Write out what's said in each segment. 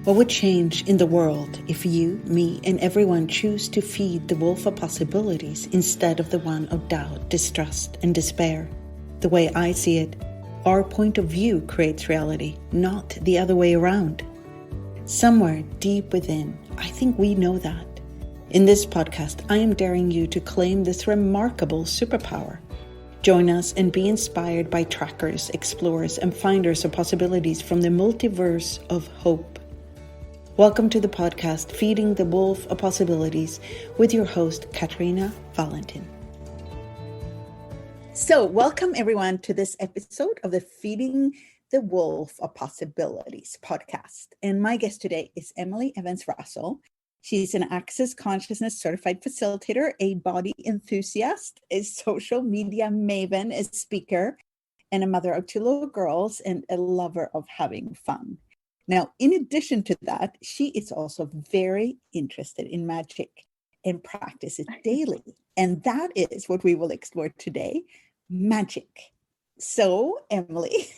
What would change in the world if you, me, and everyone choose to feed the wolf of possibilities instead of the one of doubt, distrust, and despair? The way I see it, our point of view creates reality, not the other way around. Somewhere deep within, I think we know that. In this podcast, I am daring you to claim this remarkable superpower. Join us and be inspired by trackers, explorers, and finders of possibilities from the multiverse of hope. Welcome to the podcast, Feeding the Wolf of Possibilities, with your host, Katarina Valentin. So, welcome everyone to this episode of the Feeding the Wolf of Possibilities podcast. And my guest today is Emily Russel. She's an Access Consciousness certified facilitator, a body enthusiast, a social media maven, a speaker, and a mother of two little girls, and a lover of having fun. Now, in addition to that, she is also very interested in magic and practices daily. And that is what we will explore today, magic. So, Emily,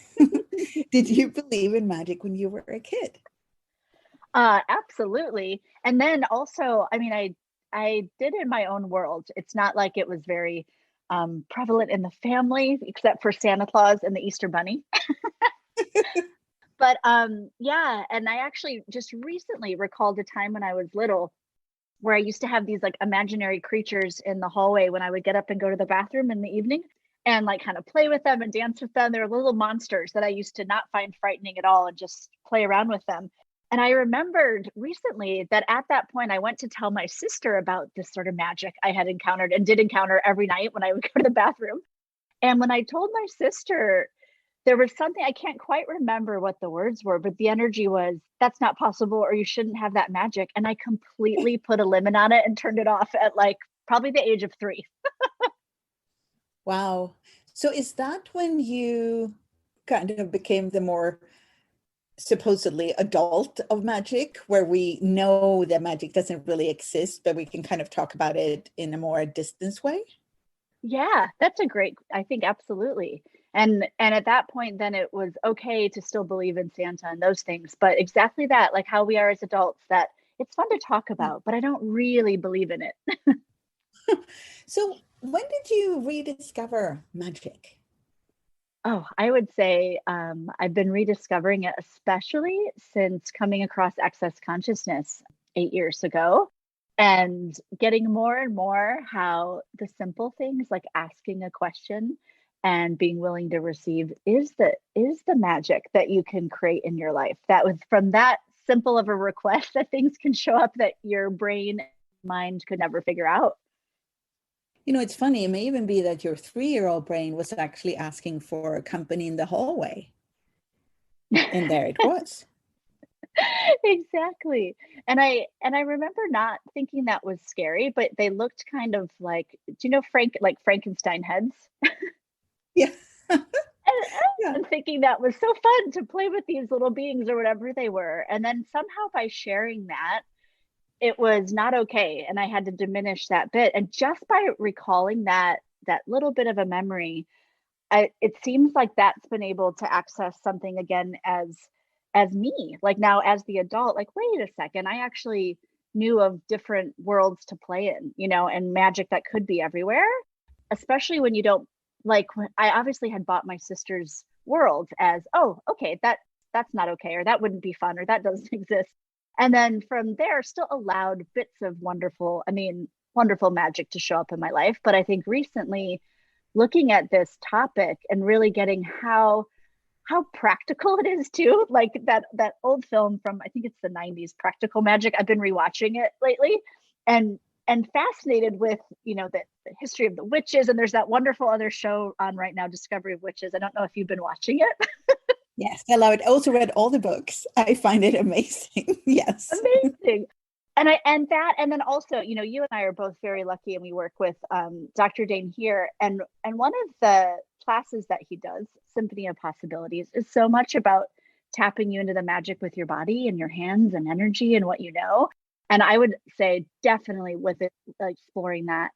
did you believe in magic when you were a kid? Absolutely. And then also, I did in my own world. It's not like it was very prevalent in the family, except for Santa Claus and the Easter Bunny. But yeah, and I actually just recently recalled a time when I was little where I used to have these like imaginary creatures in the hallway when I would get up and go to the bathroom in the evening and like kind of play with them and dance with them. They're little monsters that I used to not find frightening at all and just play around with them. And I remembered recently that at that point, I went to tell my sister about this sort of magic I had encountered and did encounter every night when I would go to the bathroom. And when I told my sister, there was something, I can't quite remember what the words were, but the energy was, that's not possible, or you shouldn't have that magic. And I completely put a limit on it and turned it off at like probably the age of 3. Wow. So is that when you kind of became the more supposedly adult of magic, where we know that magic doesn't really exist, but we can kind of talk about it in a more distanced way? Yeah, that's a great, I think absolutely. And at that point, then it was okay to still believe in Santa and those things. But exactly that, like how we are as adults, that it's fun to talk about, but I don't really believe in it. So when did you rediscover magic? Oh, I would say I've been rediscovering it, especially since coming across Access Consciousness 8 years ago and getting more and more how the simple things like asking a question and being willing to receive is the magic that you can create in your life. That was from that simple of a request that things can show up that your brain mind could never figure out. You know, it's funny. It may even be that your 3-year-old brain was actually asking for company in the hallway. And there it was. Exactly. And I remember not thinking that was scary, but they looked kind of like, do you know like Frankenstein heads? Yeah. And thinking that was so fun to play with these little beings or whatever they were. And then somehow by sharing that, it was not okay. And I had to diminish that bit. And just by recalling that little bit of a memory, it seems like that's been able to access something again as me, like now as the adult, like, wait a second, I actually knew of different worlds to play in, and magic that could be everywhere, especially when you don't, like, when I obviously had bought my sister's world as, oh, okay, that's not okay, or that wouldn't be fun, or that doesn't exist. And then from there, still allowed bits of wonderful magic to show up in my life. But I think recently looking at this topic and really getting how practical it is too, like that old film from, I think it's the 90s, Practical Magic. I've been rewatching it lately and fascinated with, the history of the witches. And there's that wonderful other show on right now, Discovery of Witches. I don't know if you've been watching it. Yes, I love it. I also read all the books. I find it amazing. Yes. Amazing. And then also, you and I are both very lucky, and we work with Dr. Dane here. And one of the classes that he does, Symphony of Possibilities, is so much about tapping you into the magic with your body and your hands and energy and what you know. And I would say definitely with it, exploring that,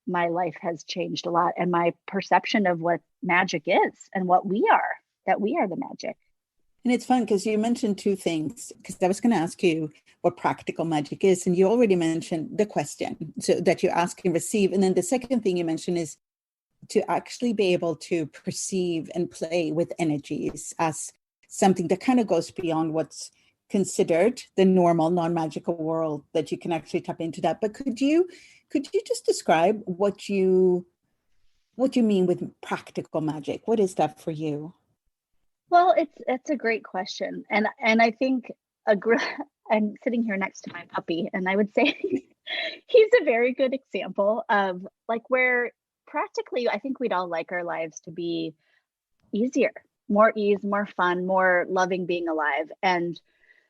my life has changed a lot, and my perception of what magic is and what we are, that we are the magic. And it's fun because you mentioned two things, because I was going to ask you what practical magic is. And you already mentioned the question so that you ask and receive. And then the second thing you mentioned is to actually be able to perceive and play with energies as something that kind of goes beyond what's considered the normal non-magical world, that you can actually tap into that. But could you just describe what you mean with practical magic? What is that for you? Well, it's a great question, and I think I'm sitting here next to my puppy, and I would say he's a very good example of like where practically I think we'd all like our lives to be easier, more ease, more fun, more loving being alive. And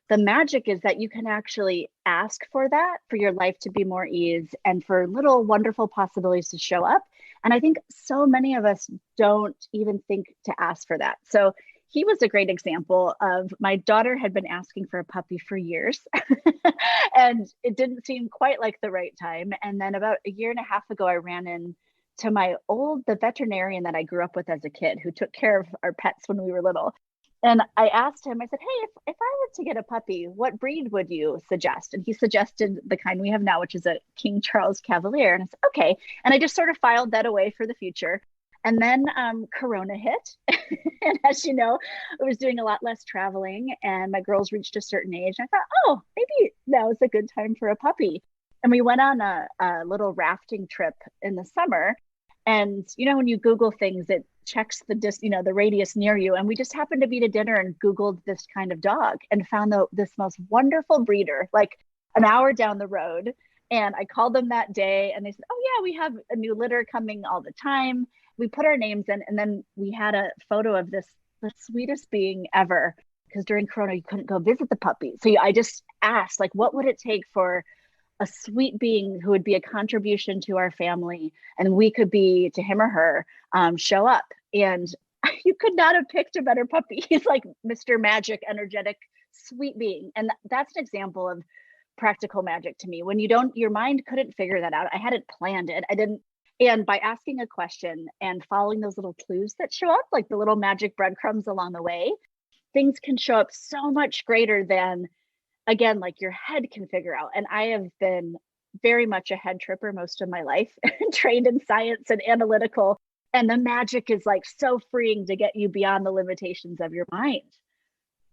the magic is that you can actually ask for that, for your life to be more ease and for little wonderful possibilities to show up. And I think so many of us don't even think to ask for that. So he was a great example of my daughter had been asking for a puppy for years and it didn't seem quite like the right time. And then about a year and a half ago, I ran in to the veterinarian that I grew up with as a kid who took care of our pets when we were little. And I asked him, I said, hey, if I were to get a puppy, what breed would you suggest? And he suggested the kind we have now, which is a King Charles Cavalier. And I said, okay. And I just sort of filed that away for the future. And then Corona hit. And as you know, I was doing a lot less traveling and my girls reached a certain age. And I thought, oh, maybe now is a good time for a puppy. And we went on a little rafting trip in the summer. And you know, when you Google things, it checks the radius near you. And we just happened to be to dinner and Googled this kind of dog and found this most wonderful breeder, like an hour down the road. And I called them that day and they said, oh yeah, we have a new litter coming all the time. We put our names in and then we had a photo of the sweetest being ever. Because during Corona, you couldn't go visit the puppy. So I just asked, like, what would it take for a sweet being who would be a contribution to our family and we could be to him or her show up. And you could not have picked a better puppy. He's like Mr. Magic, energetic, sweet being. And that's an example of practical magic to me. When your mind couldn't figure that out. I hadn't planned it. I didn't. And by asking a question and following those little clues that show up, like the little magic breadcrumbs along the way, things can show up so much greater than, again, like your head can figure out. And I have been very much a head tripper most of my life, trained in science and analytical. And the magic is like so freeing to get you beyond the limitations of your mind.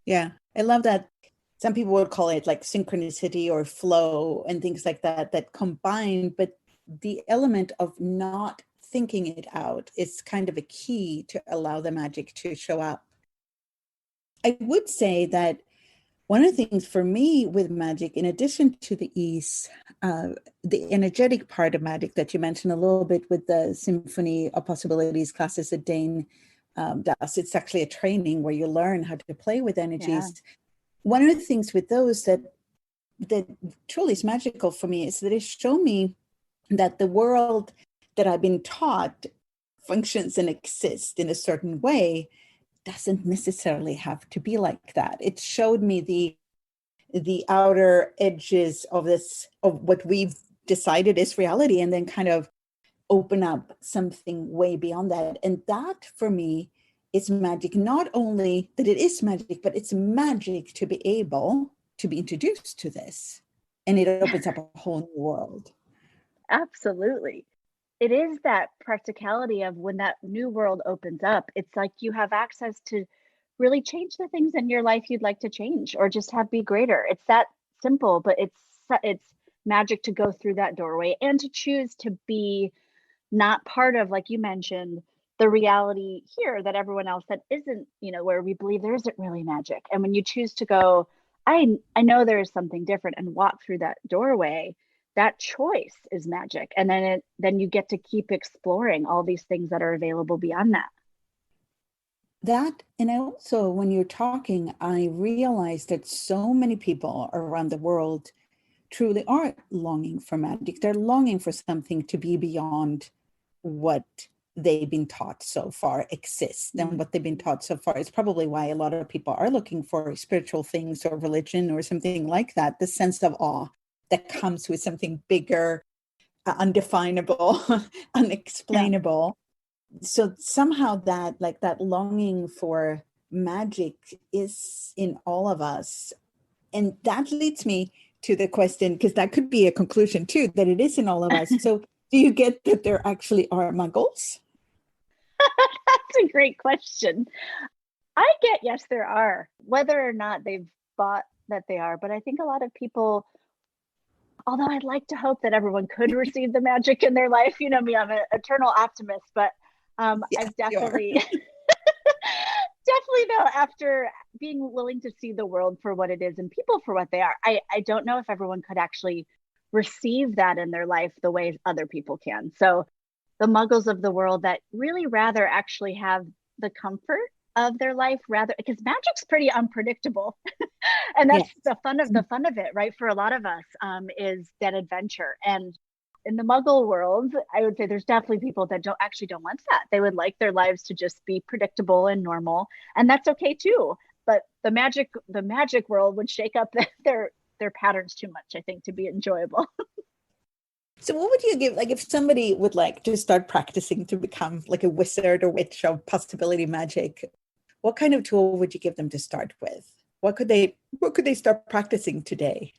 Yeah, I love that. Some people would call it like synchronicity or flow and things like that, that combine, but the element of not thinking it out is kind of a key to allow the magic to show up. I would say that one of the things for me with magic, in addition to the ease, the energetic part of magic that you mentioned a little bit with the Symphony of Possibilities classes that Dane does, it's actually a training where you learn how to play with energies. Yeah. One of the things with those that truly is magical for me is that it showed me that the world that I've been taught functions and exists in a certain way doesn't necessarily have to be like that. It showed me the outer edges of what we've decided is reality, and then kind of open up something way beyond that. And that for me is magic. Not only that it is magic, but it's magic to be able to be introduced to this. And it opens up a whole new world. Absolutely. It is that practicality of when that new world opens up, it's like you have access to really change the things in your life you'd like to change or just have be greater. It's that simple, but it's magic to go through that doorway and to choose to be not part of, like you mentioned, the reality here that everyone else that isn't, where we believe there isn't really magic. And when you choose to go, I know there is something different and walk through that doorway, that choice is magic. And then you get to keep exploring all these things that are available beyond that. And also when you're talking, I realized that so many people around the world truly are longing for magic. They're longing for something to be beyond what they've been taught so far exists. And what they've been taught so far is probably why a lot of people are looking for spiritual things or religion or something like that, the sense of awe that comes with something bigger, undefinable, unexplainable. Yeah. So somehow that longing for magic is in all of us. And that leads me to the question, because that could be a conclusion too, that it is in all of us. So do you get that there actually are muggles? That's a great question. I get, yes, there are, whether or not they've thought that they are. But I think a lot of people, although I'd like to hope that everyone could receive the magic in their life, you know me, I'm an eternal optimist, but Yes, I've definitely, definitely though, after being willing to see the world for what it is and people for what they are, I don't know if everyone could actually receive that in their life the way other people can. So the muggles of the world that really rather actually have the comfort of their life, rather, because magic's pretty unpredictable. And that's yes. the fun of it, right? For a lot of us, is that adventure. And in the muggle world, I would say there's definitely people that don't want that. They would like their lives to just be predictable and normal, and that's okay too. But the magic world would shake up their patterns too much, I think, to be enjoyable. So what would you give, like if somebody would like to start practicing to become like a wizard or witch of possibility magic, what kind of tool would you give them to start with? What could they start practicing today?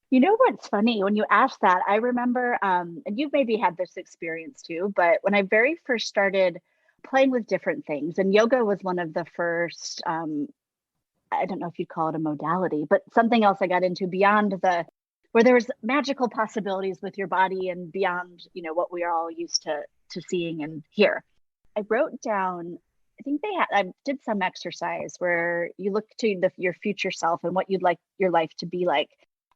You know what's funny? When you ask that, I remember, and you've maybe had this experience too, but when I very first started playing with different things, and yoga was one of the first, I don't know if you'd call it a modality, but something else I got into beyond where there was magical possibilities with your body and beyond, what we are all used to seeing and hear. I wrote down, I did some exercise where you look to your future self and what you'd like your life to be like.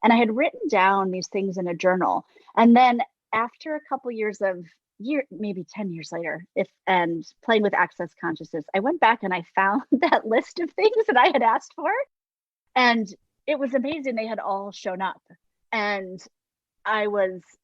And I had written down these things in a journal. And then after a couple years maybe 10 years later, and playing with access consciousness, I went back and I found that list of things that I had asked for. And it was amazing. They had all shown up. And I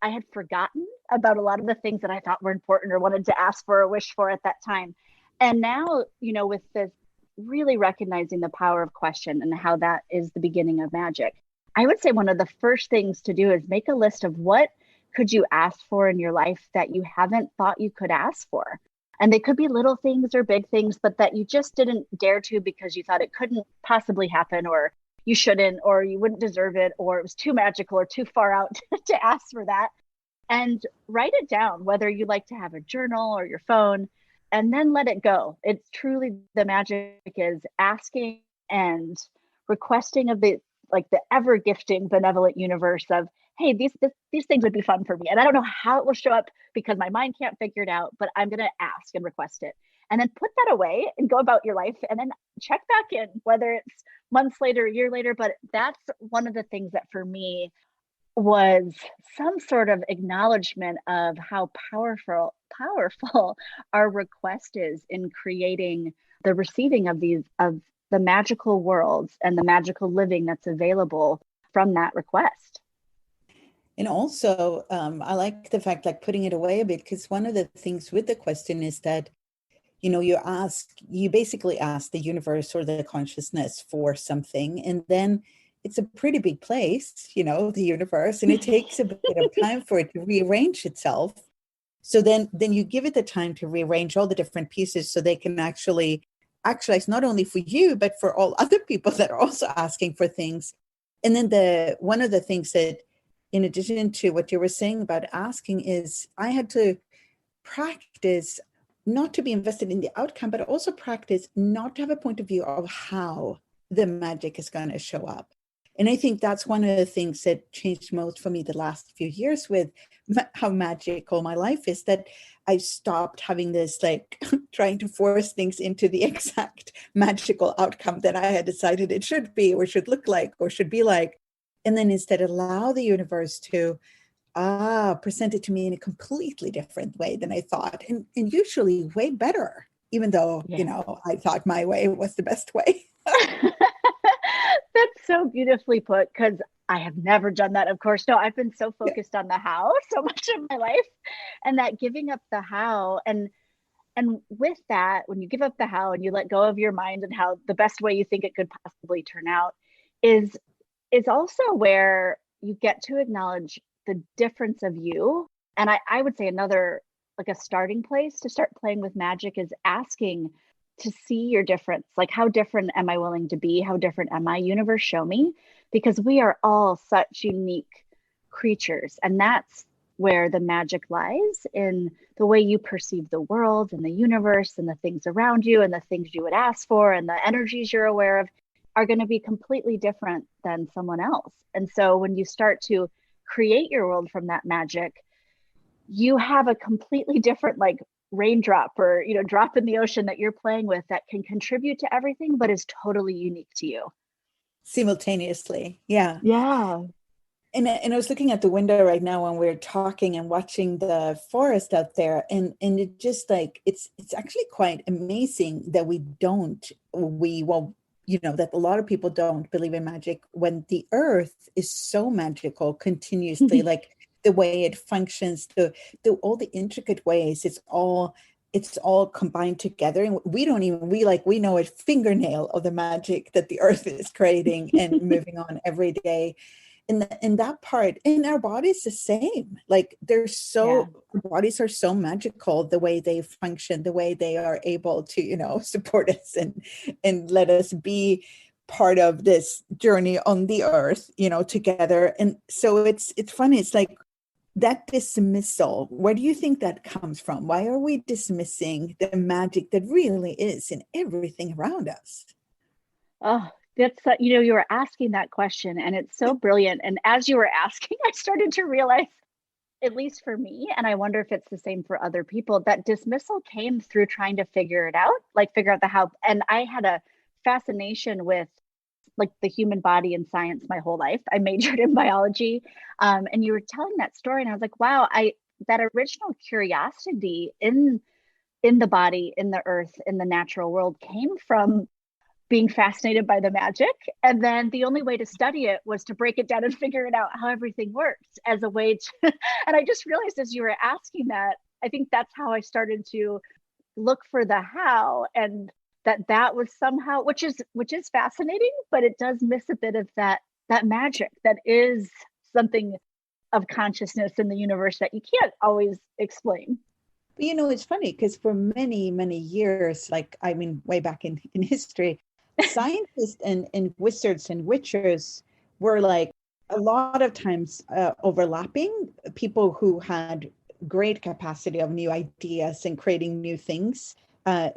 had forgotten about a lot of the things that I thought were important or wanted to ask for or wish for at that time. And now, with this really recognizing the power of question and how that is the beginning of magic, I would say one of the first things to do is make a list of what could you ask for in your life that you haven't thought you could ask for. And they could be little things or big things, but that you just didn't dare to because you thought it couldn't possibly happen, or you shouldn't, or you wouldn't deserve it, or it was too magical or too far out to ask for that. And write it down, whether you like to have a journal or your phone, and then let it go. It's truly, the magic is asking and requesting of the ever gifting benevolent universe of, hey, these things would be fun for me. And I don't know how it will show up because my mind can't figure it out, but I'm going to ask and request it. And then put that away and go about your life, and then check back in, whether it's months later, a year later. But that's one of the things that for me was some sort of acknowledgement of how powerful our request is in creating the receiving of the magical worlds and the magical living that's available from that request. And also, I like the fact, like putting it away a bit, because one of the things with the question is that, you basically ask the universe or the consciousness for something, and then it's a pretty big place, the universe, and it takes a bit of time for it to rearrange itself. So then you give it the time to rearrange all the different pieces so they can actually actualize, not only for you, but for all other people that are also asking for things. And then one of the things that, in addition to what you were saying about asking, is I had to practice not to be invested in the outcome, but also practice not to have a point of view of how the magic is going to show up. And I think that's one of the things that changed most for me the last few years with how magical my life is, that I stopped having this like trying to force things into the exact magical outcome that I had decided it should be or should look like or should be like. And then instead allow the universe to present it to me in a completely different way than I thought, and usually way better, even though, Yeah. I thought my way was the best way. That's so beautifully put, because I have never done that, of course. No, I've been so focused on the how so much of my life, and that giving up the how. And with that, when you give up the how and you let go of your mind and how the best way you think it could possibly turn out is also where you get to acknowledge the difference of you. And I would say another, like a starting place to start playing with magic, is asking to see your difference. Like, how different am I willing to be? How different am I? Universe, show me, because we are all such unique creatures. And that's where the magic lies, in the way you perceive the world and the universe and the things around you and the things you would ask for and the energies you're aware of are going to be completely different than someone else. And so when you start to create your world from that magic, you have a completely different, like, raindrop or, drop in the ocean that you're playing with that can contribute to everything, but is totally unique to you. Simultaneously. Yeah. Yeah. And I was looking at the window right now when we're talking and watching the forest out there, and it just like it's actually quite amazing that that a lot of people don't believe in magic when the earth is so magical continuously, like the way it functions, the all the intricate ways it's all combined together, and we know a fingernail of the magic that the earth is creating and moving on every day. In that part, in our bodies the same, like bodies are so magical, the way they function, the way they are able to support us and let us be part of this journey on the earth together. And so it's funny, it's like that dismissal, where do you think that comes from? Why are we dismissing the magic that really is in everything around us? Oh, that's you were asking that question, and it's so brilliant. And as you were asking, I started to realize, at least for me, and I wonder if it's the same for other people, that dismissal came through trying to figure it out, like figure out the how. And I had a fascination with, like, the human body and science my whole life. I majored in biology, and you were telling that story, and I was like, wow, that original curiosity in the body, in the earth, in the natural world, came from being fascinated by the magic. And then the only way to study it was to break it down and figure it out how everything works as a way to, and I just realized as you were asking that, I think that's how I started to look for the how, and that was somehow, which is fascinating, but it does miss a bit of that magic that is something of consciousness in the universe that you can't always explain. But it's funny because for many, many years, like, I mean, way back in history, scientists and wizards and witchers were, like, a lot of times overlapping. People who had great capacity of new ideas and creating new things.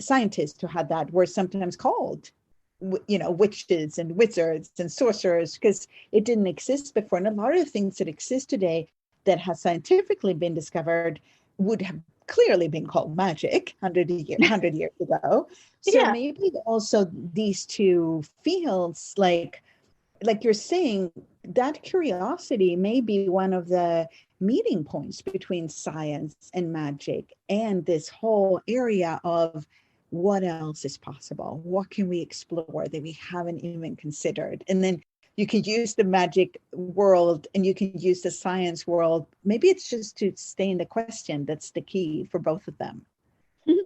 Scientists who had that were sometimes called, witches and wizards and sorcerers, because it didn't exist before. And a lot of the things that exist today that has scientifically been discovered would have clearly been called magic 100 years ago. So Yeah. maybe also these two fields, like you're saying, that curiosity may be one of the meeting points between science and magic, and this whole area of what else is possible, what can we explore that we haven't even considered. And then you can use the magic world and you can use the science world. Maybe it's just to stay in the question that's the key for both of them.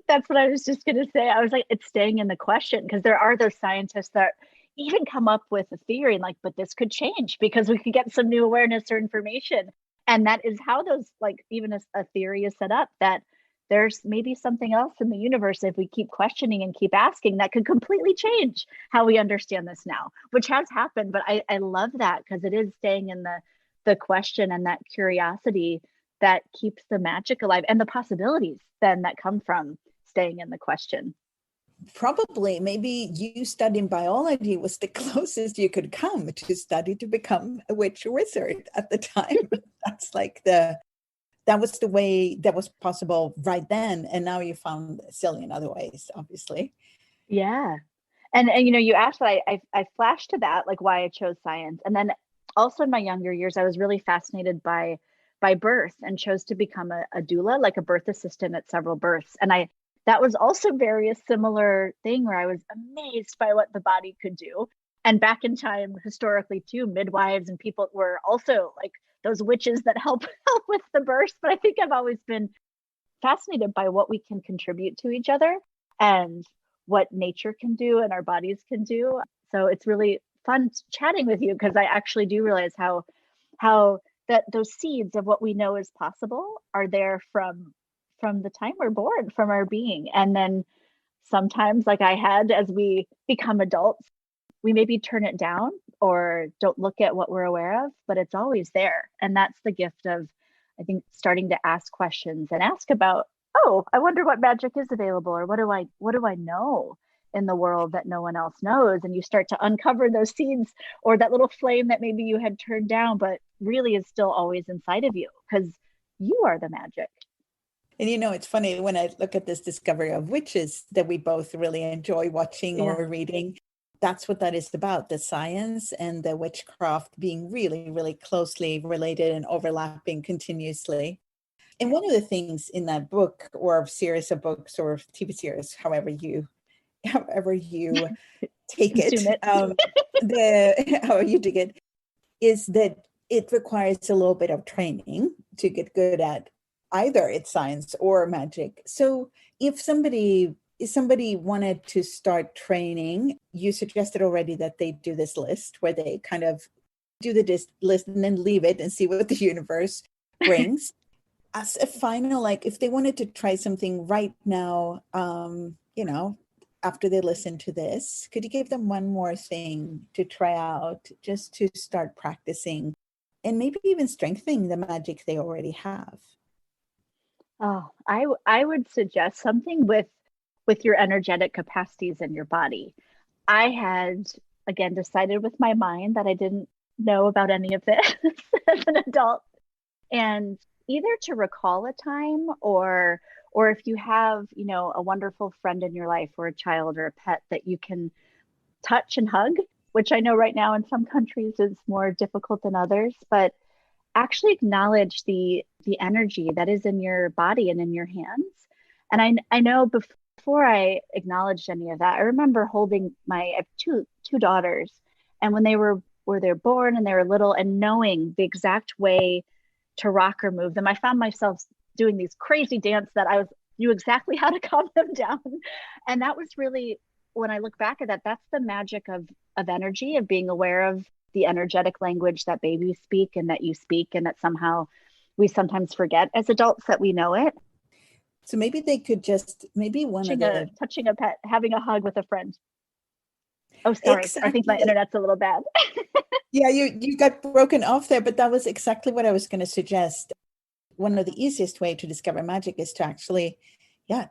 That's what I was just going to say. I was like, it's staying in the question, because there are those scientists that even come up with a theory and, like, but this could change because we could get some new awareness or information. And that is how those, like, even a theory is set up, that there's maybe something else in the universe, if we keep questioning and keep asking, that could completely change how we understand this now, which has happened. But I love that, because it is staying in the question and that curiosity that keeps the magic alive, and the possibilities then that come from staying in the question. Probably, maybe you studying biology was the closest you could come to study to become a witch or wizard at the time. That's like that was the way that was possible right then. And now you found a zillion other ways, obviously. Yeah. And you asked that, I flashed to that, like, why I chose science. And then also in my younger years, I was really fascinated by birth, and chose to become a doula, like a birth assistant at several births. And that was also very a similar thing, where I was amazed by what the body could do. And back in time, historically too, midwives and people were also like those witches that help with the birth. But I think I've always been fascinated by what we can contribute to each other, and what nature can do and our bodies can do. So it's really fun chatting with you, because I actually do realize how that those seeds of what we know is possible are there from the time we're born, from our being. And then sometimes, like I had, as we become adults, we maybe turn it down or don't look at what we're aware of, but it's always there. And that's the gift of, I think, starting to ask questions and ask about, oh, I wonder what magic is available, or what do I know in the world that no one else knows? And you start to uncover those seeds, or that little flame that maybe you had turned down, but really is still always inside of you, because you are the magic. And it's funny when I look at this discovery of witches that we both really enjoy watching or reading. That's what that is about, the science and the witchcraft being really, really closely related and overlapping continuously. And one of the things in that book, or series of books, or TV series, however you take it, how you dig it, is that it requires a little bit of training to get good at either it's science or magic. So if somebody wanted to start training, you suggested already that they do this list where they kind of do the list and then leave it and see what the universe brings. As a final, like if they wanted to try something right now, after they listen to this, could you give them one more thing to try out just to start practicing and maybe even strengthening the magic they already have? Oh, I would suggest something with your energetic capacities in your body. I had, again, decided with my mind that I didn't know about any of this as an adult. And either to recall a time, or if you have, a wonderful friend in your life, or a child or a pet that you can touch and hug, which I know right now in some countries is more difficult than others, but actually acknowledge the energy that is in your body and in your hands. And I know before I acknowledged any of that, I remember holding I have two daughters, and when they were born and they were little, and knowing the exact way to rock or move them, I found myself doing these crazy dance that I knew exactly how to calm them down. And that was really, when I look back at that, that's the magic of energy, of being aware of the energetic language that babies speak and that you speak, and that somehow we sometimes forget as adults that we know it. So maybe they could just, touching a pet, having a hug with a friend. Oh, sorry. Exactly. I think my internet's a little bad. Yeah, you got broken off there, but that was exactly what I was going to suggest. One of the easiest way to discover magic is to actually,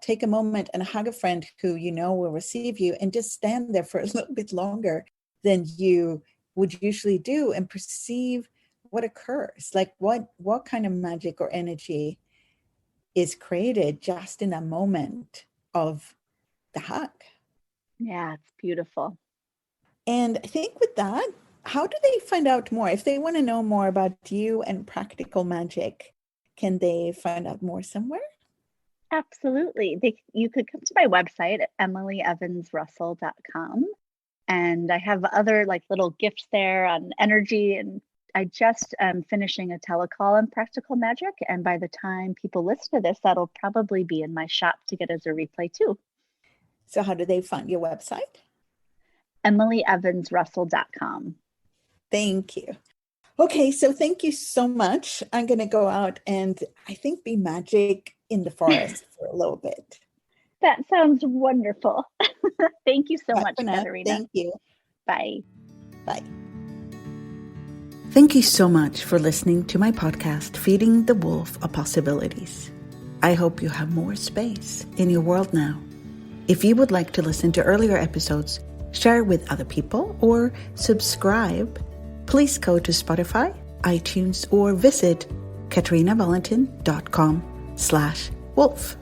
take a moment and hug a friend who will receive you, and just stand there for a little bit longer than you would usually do, and perceive what occurs, like what kind of magic or energy is created just in a moment of the hug. Yeah, it's beautiful. And I think with that, how do they find out more? If they want to know more about you and practical magic, can they find out more somewhere? Absolutely. You could come to my website at emilyevansrussel.com. And I have other little gifts there on energy. And I just am finishing a telecall on practical magic. And by the time people listen to this, that'll probably be in my shop to get as a replay too. So how do they find your website? emilyevansrussel.com. Thank you. Okay, so thank you so much. I'm going to go out and I think be magic in the forest for a little bit. That sounds wonderful. Thank you so much, Katarina. Thank you. Bye. Bye. Thank you so much for listening to my podcast, Feeding the Wolf of Possibilities. I hope you have more space in your world now. If you would like to listen to earlier episodes, share with other people, or subscribe, please go to Spotify, iTunes, or visit KatarinaValentin.com/wolf.